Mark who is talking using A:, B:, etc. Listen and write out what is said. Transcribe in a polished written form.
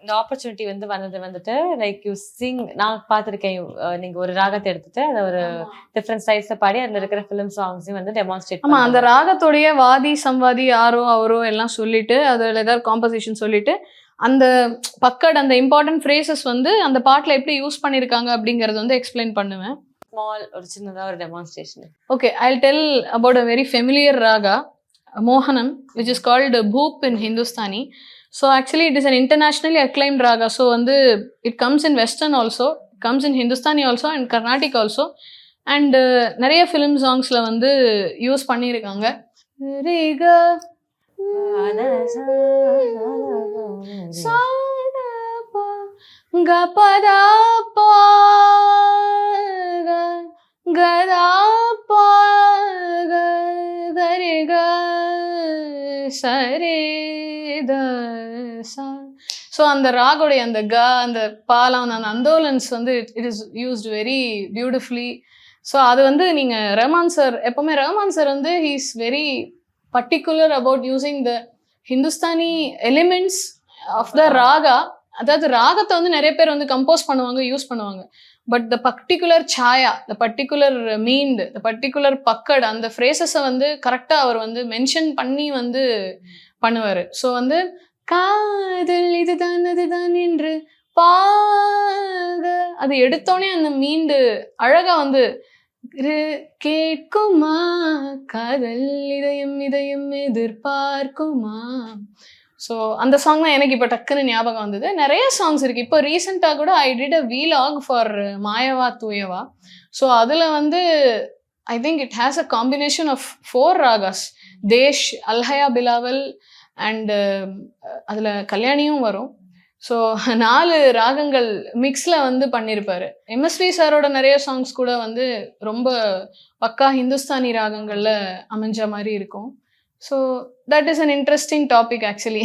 A: இந்த ஆப்பர்ச்சுனிட்டி வந்துட்டு like you sing. நான் பார்த்துருக்கேன். நீங்க ஒரு ராகத்தை எடுத்துட்டு அதை ஒரு டிஃப்ரெண்ட் ஸ்டைல்ஸ்ல பாடி அதுல இருக்கிற ஃபிலிம் சாங்ஸையும் வந்து டெமான்ஸ்ட்ரேட்.
B: ஆமா, அந்த ராகத்தோடைய வாதி சம்வாதி யாரோ அவரோ எல்லாம் சொல்லிட்டு அதுல ஏதாவது காம்போசிஷன் சொல்லிட்டு அந்த பக்கட் அந்த இம்பார்ட்டன்ட் ஃப்ரேசஸ் வந்து அந்த பாட்டுல எப்படி யூஸ் பண்ணிருக்காங்க அப்படிங்கறது வந்து எக்ஸ்பிளைன் பண்ணுவேன்.
A: ஸ்மால் ஒரு சின்னதா ஒரு demonstration.
B: Okay, I'll tell about a very familiar raga, Mohanam, which is called Bhoop in Hindustani. So actually it is an internationally acclaimed raga. So it comes in Western also, comes in Hindustani also and Carnatic also. And நிறைய film songsல வந்து use பண்ணியிருக்காங்க. ரேகா கபதா பா கதா பா கரிக சரேத சா. So அந்த ராகோடைய அந்த க அந்த பாலம் அந்த அந்தோலன்ஸ் வந்து it is used very beautifully. So அது வந்து நீங்கள் ரஹ்மான் சார் எப்போவுமே ரஹ்மான் சார் வந்து he is very particular about using the Hindustani elements of the raga. அதாவது ராகத்தை வந்து நிறைய பேர் வந்து கம்போஸ் பண்ணுவாங்க, யூஸ் பண்ணுவாங்க. பட் த பர்டிகுலர் சாயா, the particular mint, the particular bucket அந்த ஃப்ரேசஸை வந்து கரெக்டாக அவர் வந்து மென்ஷன் பண்ணி வந்து பண்ணுவார். ஸோ வந்து காதல் இதுதான் அதுதான் என்று பாக அது எடுத்தோடனே அந்த மீண்டு அழகா வந்து கேட்குமா காதல் இதயம் இதயம் எதிர்பார்க்குமா. ஸோ அந்த சாங் தான் எனக்கு இப்போ டக்குன்னு ஞாபகம் வந்தது. நிறைய சாங்ஸ் இருக்குது. இப்போ ரீசெண்டாக கூட ஐ டிட் அ வீலாக் ஃபார் மாயவா தூயவா. ஸோ அதில் வந்து I think it has a combination of 4 ragas. Desh, Alhaiya Bilawal and அதில் கல்யாணியும் வரும். ஸோ 4 ராகங்கள் மிக்ஸில் வந்து பண்ணியிருப்பாரு. எம்எஸ்வி சாரோட நிறைய சாங்ஸ் கூட வந்து ரொம்ப பக்கா ஹிந்துஸ்தானி ராகங்களில் அமைஞ்ச மாதிரி இருக்கும். So that is an interesting topic actually.